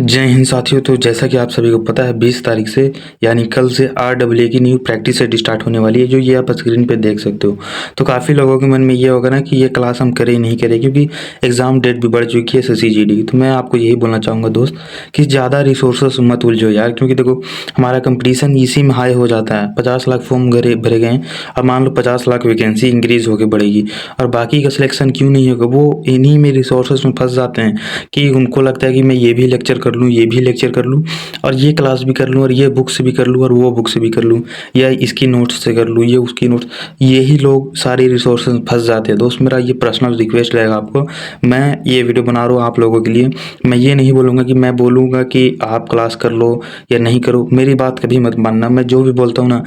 जय हिंद साथियों। तो जैसा कि आप सभी को पता है 20 तारीख से यानी कल से RAA की न्यू प्रैक्टिस सेट स्टार्ट होने वाली है, जो ये आप स्क्रीन पे देख सकते हो। तो काफ़ी लोगों के मन में ये होगा ना कि ये क्लास हम करें नहीं करें, क्योंकि एग्ज़ाम डेट भी बढ़ चुकी है SSCGD की। तो मैं आपको यही बोलना चाहूँगा दोस्त कि ज़्यादा रिसोर्सेस मत उलझो यार, क्योंकि देखो हमारा कंपटीशन इसी में हाई हो जाता है। 50 लाख फॉर्म भरे गए हैं, अब मान लो 50 लाख वैकेंसी इंक्रीज होकर बढ़ेगी और बाकी का सिलेक्शन क्यों नहीं होगा। वो इन्हीं में रिसोर्सेस में फंस जाते हैं कि उनको लगता है कि मैं ये भी लेक्चर कर लूँ, ये भी लेक्चर कर लूँ और ये क्लास भी कर लूँ और ये बुक से भी कर लूँ और वो बुक से भी कर लूँ, या इसकी नोट्स से कर लूँ, ये उसकी नोट्स। यही लोग सारे रिसोर्सेज में फंस जाते हैं। दोस्त मेरा ये पर्सनल रिक्वेस्ट रहेगा आपको, मैं ये वीडियो बना रहा हूँ आप लोगों के लिए। मैं ये नहीं बोलूँगा कि मैं बोलूँगा कि आप क्लास कर लो या नहीं करो, मेरी बात कभी मत मानना। मैं जो भी बोलता हूँ ना,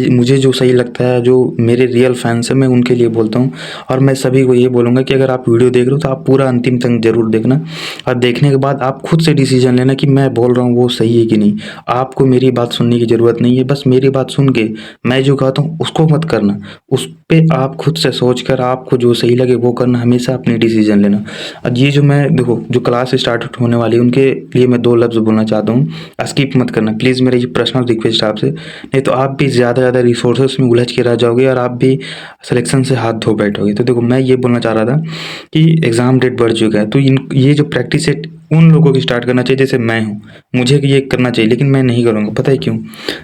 मुझे जो सही लगता है, जो मेरे रियल फैंस हैं, मैं उनके लिए बोलता हूँ। और मैं सभी को ये बोलूँगा कि अगर आप वीडियो देख रहे हो तो आप पूरा अंतिम तक जरूर देखना और देखने के बाद आप खुद से डिसीजन लेना कि मैं बोल रहा हूँ वो सही है कि नहीं। आपको मेरी बात सुनने की ज़रूरत नहीं है, बस मेरी बात सुन के मैं जो कहता हूँ उसको मत करना, उस पे आप खुद से सोच कर आपको जो सही लगे वो करना, हमेशा अपनी डिसीजन लेना। और ये जो मैं देखो जो क्लास स्टार्ट होने वाली है उनके लिए मैं 2 लफ्ज़ बोलना चाहता हूँ, स्किप मत करना प्लीज़, मेरी ये पर्सनल रिक्वेस्ट है आपसे। नहीं तो आप भी ज़्यादा रिसोर्सेस में उलझ के रह जाओगे और आप भी सिलेक्शन से हाथ धो बैठोगे। तो देखो मैं ये बोलना चाह रहा था कि एग्ज़ाम डेट बढ़ चुका है, तो ये जो प्रैक्टिस सेट उन लोगों की स्टार्ट करना चाहिए जैसे मैं हूँ, मुझे ये करना चाहिए, लेकिन मैं नहीं करूँगा। पता है क्यों?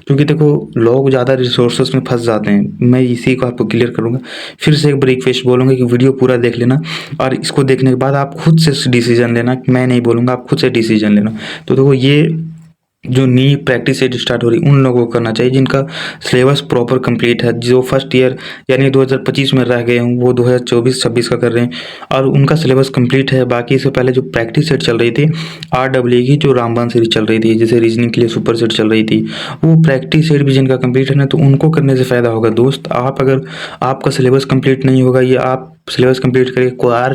क्योंकि देखो लोग ज़्यादा रिसोर्सेस में फंस जाते हैं। मैं इसी को आपको क्लियर करूँगा। फिर से एक बार रिक्वेस्ट बोलूँगा कि वीडियो पूरा देख लेना और इसको देखने के बाद आप खुद से डिसीजन लेना। मैं नहीं बोलूँगा, आप खुद से डिसीजन लेना। तो देखो ये जो नई प्रैक्टिस सेट स्टार्ट हो रही उन लोगों को करना चाहिए जिनका सिलेबस प्रॉपर कंप्लीट है, जो फर्स्ट ईयर यानी 2025 में रह गए हों वो 2024-26 का कर रहे हैं और उनका सिलेबस कंप्लीट है। बाकी इससे पहले जो प्रैक्टिस सेट चल रही थी RAA की, जो रामबाण सीरीज चल रही थी, जैसे रीजनिंग के लिए सुपर सेट चल रही थी, वो प्रैक्टिस सेट भी जिनका कंप्लीट है ना, तो उनको करने से फ़ायदा होगा दोस्त। आप अगर आपका सिलेबस कंप्लीट नहीं होगा या आप सिलेबस कंप्लीट करके कोई और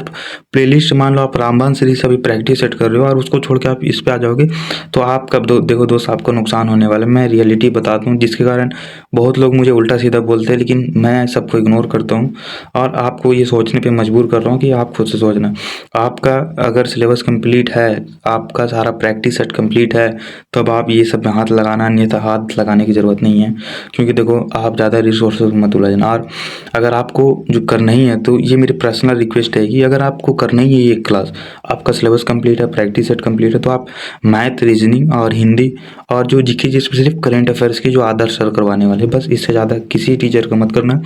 प्लेलिस्ट, मान लो आप रामबाण सीरीज अभी प्रैक्टिस सेट कर रहे हो और उसको छोड़ के आप इस पे आ जाओगे, तो आप कब देखो दोस्त आपको नुकसान होने वाला है। मैं रियलिटी बताता हूँ, जिसके कारण बहुत लोग मुझे उल्टा सीधा बोलते हैं, लेकिन मैं सबको इग्नोर करता हूँ और आपको ये सोचने पे मजबूर कर रहा हूँ कि आप खुद से सोचना। आपका अगर सिलेबस कंप्लीट है, आपका सारा प्रैक्टिस सेट कंप्लीट है, तब आप ये सब में हाथ लगाना, अन्यथा हाथ लगाने की ज़रूरत नहीं है। क्योंकि देखो आप ज़्यादा रिसोर्सेज मत उलझना। और अगर आपको जो करना ही है, तो ये मेरी पर्सनल रिक्वेस्ट है कि अगर आपको करना ही है ये क्लास, आपका सिलेबस कंप्लीट है, प्रैक्टिस सेट कंप्लीट है, तो आप मैथ, रीजनिंग और हिंदी और जो जीके जिसमें सिर्फ करंट अफेयर्स की जो आदर्श सर करवाने वाले, बस इससे ज़्यादा किसी टीचर का मत करना।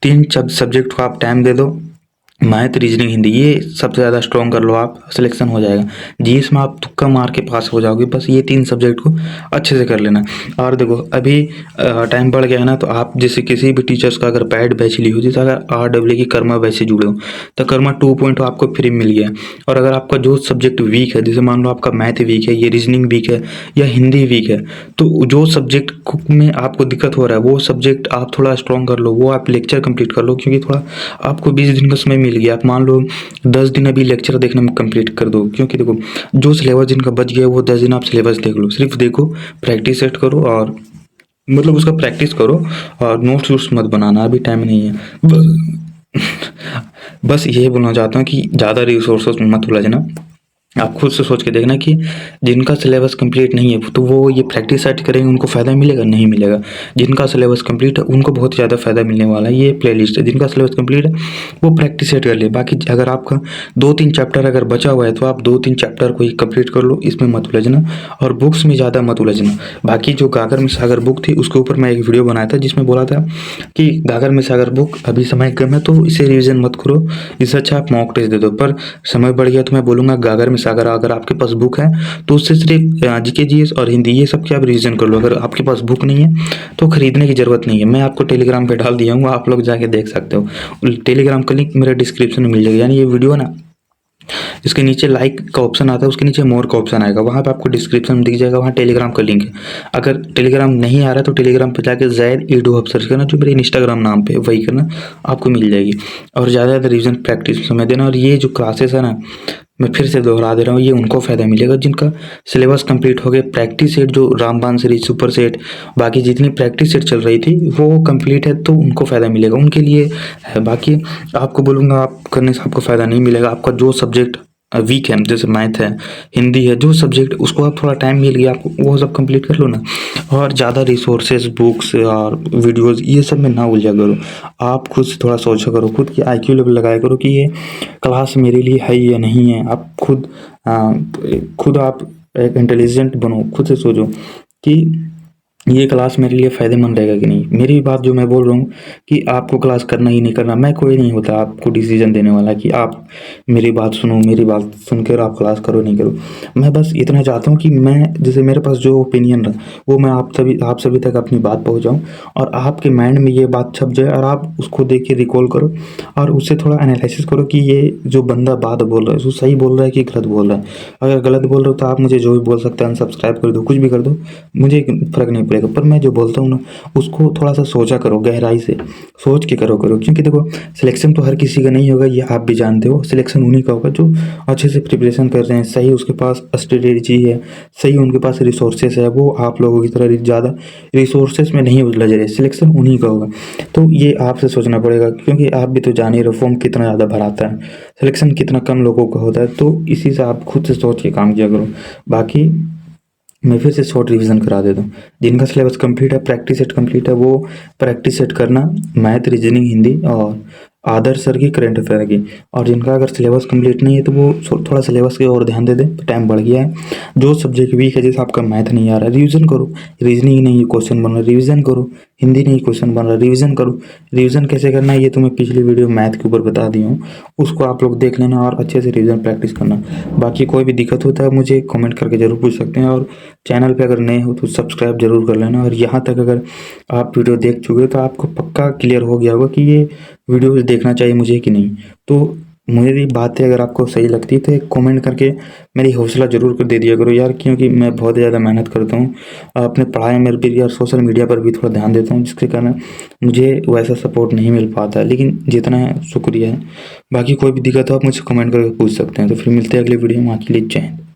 3 सब्जेक्ट को आप टाइम दे दो, मैथ, रीजनिंग, हिंदी, ये सबसे ज़्यादा स्ट्रॉन्ग कर लो, आप सिलेक्शन हो जाएगा। जीएस में आप तुक्का मार के पास हो जाओगे। बस ये 3 सब्जेक्ट को अच्छे से कर लेना। और देखो अभी टाइम बढ़ गया है ना, तो आप जैसे किसी भी टीचर्स का अगर पेड बैच ली हो, जैसे अगर RAA की कर्मा बैच से जुड़े हो, तो कर्मा 2.0 आपको फ्री मिल गया। और अगर आपका जो सब्जेक्ट वीक है, जैसे मान लो आपका मैथ वीक है, ये रीजनिंग वीक है या हिंदी वीक है, तो जो सब्जेक्ट में आपको दिक्कत हो रहा है वो सब्जेक्ट आप थोड़ा स्ट्रॉन्ग कर लो, वो आप लेक्चर कंप्लीट कर लो, क्योंकि थोड़ा आपको 20 दिन का समय मिल गया। आप मान लो 10 दिन अभी लेक्चर देखने में कंप्लीट कर दो, क्योंकि देखो जो सिलेबस जिनका बच गया वो 10 दिन आप सिलेबस देख लो, सिर्फ देखो, प्रैक्टिस सेट करो और मतलब उसका प्रैक्टिस करो और नोट्स वोट्स मत बनाना, अभी टाइम नहीं है। बस यही बोलना चाहता हूँ कि ज़्यादा रिसोर्सेस में मत उलझना। आप खुद से सोच के देखना कि जिनका सिलेबस कंप्लीट नहीं है तो वो ये प्रैक्टिस सेट करेंगे, उनको फ़ायदा मिलेगा नहीं मिलेगा। जिनका सिलेबस कंप्लीट है उनको बहुत ज़्यादा फ़ायदा मिलने वाला है। ये प्लेलिस्ट है, जिनका सिलेबस कंप्लीट है वो प्रैक्टिस सेट कर ले। बाकी अगर आपका 2-3 चैप्टर अगर बचा हुआ है तो आप 2-3 चैप्टर को ही कंप्लीट कर लो, इसमें मत उलझना और बुक्स में ज़्यादा मत उलझना। बाकी जो गागर में सागर बुक थी उसके ऊपर मैं एक वीडियो बनाया था जिसमें बोला था कि गागर में सागर बुक अभी समय कम है तो इसे रिविज़न मत करो, इससे अच्छा आप मॉक टेस्ट दे दो। पर समय बढ़ गया तो मैं बोलूँगा गागर में सागर अगर आपके पास बुक है तो उससे सिर्फ जीके जीएस और हिंदी ये सब की आप रिवीजन कर लो। अगर आपके पास बुक नहीं है तो खरीदने की ज़रूरत नहीं है, मैं आपको टेलीग्राम पे डाल दिया हूँ, आप लोग जाके देख सकते हो। टेलीग्राम का लिंक मेरे डिस्क्रिप्शन में मिल जाएगा, यानी ये वीडियो ना इसके नीचे लाइक का ऑप्शन आता है, उसके नीचे मोर का ऑप्शन आएगा, वहाँ पे आपको डिस्क्रिप्शन में दिख जाएगा, वहाँ टेलीग्राम का लिंक है। अगर टेलीग्राम नहीं आ रहा तो टेलीग्राम पे जाके ज़ैद ईडू आप सर्च करना, जो मेरे इंस्टाग्राम नाम पे वही करना, आपको मिल जाएगी। और ज़्यादा रिवीजन प्रैक्टिस में समय देना। और ये जो क्लासेस है ना, मैं फिर से दोहरा दे रहा हूँ, ये उनको फ़ायदा मिलेगा जिनका सिलेबस कंप्लीट हो गया। प्रैक्टिस सेट जो रामबाण सीरीज, सुपर सेट, बाकी जितनी प्रैक्टिस सेट चल रही थी वो कंप्लीट है तो उनको फ़ायदा मिलेगा, उनके लिए है। बाकी आपको बोलूँगा आप करने से आपको फ़ायदा नहीं मिलेगा। आपका जो सब्जेक्ट वीक है, जैसे मैथ है, हिंदी है, जो सब्जेक्ट उसको आप थोड़ा टाइम मिल गया आपको वो सब कंप्लीट कर लो ना। और ज़्यादा रिसोर्सेज बुक्स और वीडियोस ये सब में ना उलझा करो। आप खुद से थोड़ा सोचा करो, खुद की आईक्यू लेवल लगाया करो कि ये क्लास मेरे लिए है या नहीं है। आप खुद आप एक इंटेलिजेंट बनो, खुद से सोचो कि ये क्लास मेरे लिए फ़ायदेमंद रहेगा कि नहीं। मेरी बात जो मैं बोल रहा हूँ कि आपको क्लास करना ही नहीं करना, मैं कोई नहीं होता आपको डिसीजन देने वाला कि आप मेरी बात सुनो, मेरी बात सुनकर आप क्लास करो नहीं करो। मैं बस इतना चाहता हूँ कि मैं जैसे मेरे पास जो ओपिनियन रहा वो मैं आप सभी तक अपनी बात पहुँचाऊँ और आपके माइंड में ये बात छप जाए और आप उसको देख के रिकॉल करो और उससे थोड़ा एनालिसिस करो कि ये जो बंदा बात बोल रहा है वो सही बोल रहा है कि गलत बोल रहा है। अगर गलत बोल रहे हो तो आप मुझे जो भी बोल सकते हैं अनसब्सक्राइब कर दो, कुछ भी कर दो, मुझे फ़र्क नहीं पड़ेगा। पर मैं जो बोलता हूँ ना उसको थोड़ा सा सोचा करो, गहराई से सोच के करो क्योंकि देखो सिलेक्शन तो हर किसी का नहीं होगा, ये आप भी जानते हो। सिलेक्शन उन्हीं का होगा जो अच्छे से प्रिपरेशन कर रहे हैं, सही उसके पास स्ट्रेटेजी है, सही उनके पास रिसोर्सेज है। वो आप लोगों की तरह ज़्यादा रिसोर्सेज में नहीं उलझ रहे, सिलेक्शन उन्हीं का होगा। तो ये आपसे सोचना पड़ेगा क्योंकि आप भी तो जान ही रहे हो फॉर्म कितना ज़्यादा भराता है, सिलेक्शन कितना कम लोगों का होता है। तो इसी से आप खुद से सोच के काम किया करो। बाकी मैं फिर से शॉर्ट रिवीजन करा देता हूँ। जिनका सिलेबस कंप्लीट है, प्रैक्टिस सेट कंप्लीट है, वो प्रैक्टिस सेट करना, मैथ, रीजनिंग, हिंदी और आदर्श सर की, करंट अफेयर की। और जिनका अगर सिलेबस कंप्लीट नहीं है तो वो थोड़ा सिलेबस की ओर ध्यान दे दें, टाइम बढ़ गया है। जो सब्जेक्ट वीक है, जैसे आपका मैथ नहीं आ रहा है, रिवीजन करो। रीजनिंग नहीं क्वेश्चन बन रहा, रिवीजन करो। हिंदी नहीं क्वेश्चन बन रहा, रिवीजन करो। रिवीजन कैसे करना है ये तो मैं पिछली वीडियो मैथ के ऊपर बता दी हूँ, उसको आप लोग देख लेना और अच्छे से रिवीजन प्रैक्टिस करना। बाकी कोई भी दिक्कत होता है मुझे कमेंट करके ज़रूर पूछ सकते हैं। और चैनल पे अगर नए हो तो सब्सक्राइब जरूर कर लेना। और यहाँ तक अगर आप वीडियो देख चुके हो तो आपको पक्का क्लियर हो गया होगा कि ये वीडियो देखना चाहिए मुझे कि नहीं। तो मेरी बातें अगर आपको सही लगती है तो एक कमेंट करके मेरी हौसला ज़रूर कर दे दिया करो यार, क्योंकि मैं बहुत ज़्यादा मेहनत करता हूँ अपने पढ़ाई में भी और सोशल मीडिया पर भी थोड़ा ध्यान देता हूँ, जिसके कारण मुझे वैसा सपोर्ट नहीं मिल पाता है, लेकिन जितना है शुक्रिया है। बाकी कोई भी दिक्कत हो आप मुझे कमेंट करके पूछ सकते हैं। तो फिर मिलते हैं अगली वीडियो में, आज के लिए जय हिंद।